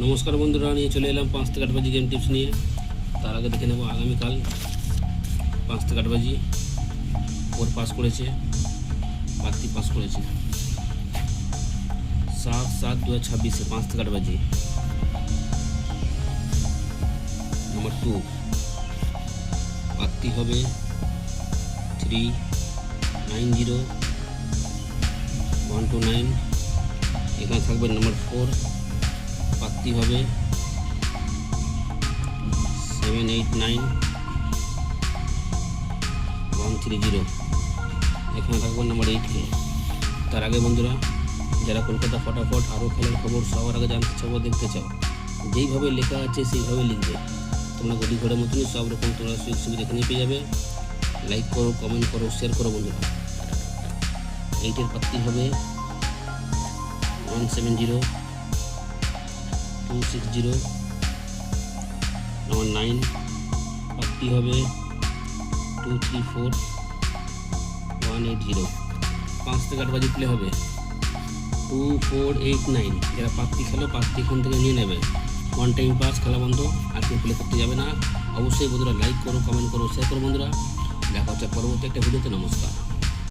নমস্কার বন্ধুরা, নিয়ে চলে এলাম 5 থেকে 8 বাজি গেম টিপস নিয়ে। তার আগে দেখে নেব আগামীকাল 5 থেকে 8 বাজি ওর পাস করেছে, প্রার্থী পাস করেছে 7/7/2026 5 থেকে 8 বাজি। নম্বর 2 প্রার্থী হবে 390129। এখানে থাকবে নম্বর 4, প্রার্থী হবে 789130। এখানে থাকবে নম্বর 8কে। তার আগে বন্ধুরা, যারা কলকাতা ফটাফট আরও খেলার খবর সবার আগে জানতে চাও বা দেখতে চাও, যেইভাবে লেখা আছে সেইভাবে লিখবে। তোমরা গদি ঘরের মতনই সব রকম তোমরা সুযোগ সুবিধা এখানেই পেয়ে যাবে। লাইক করো, কমেন্ট করো, শেয়ার করো বন্ধুরা। 8-এর প্রার্থী হবে 170260। নম্বর 9 প্রার্থী হবে 234180। 5 থেকে 8 বাজি প্লে হবে 2489। যারা প্রার্থী খেলো প্রার্থী এখান থেকে নিয়ে নেবে। 1 টাইম পাস, খেলা বন্ধ, আর কেউ প্লে করতে যাবে না। অবশ্যই বন্ধুরা লাইক করো, কমেন্ট করো, শেয়ার করো বন্ধুরা। দেখা হচ্ছে পরবর্তী একটা ভিডিওতে। নমস্কার।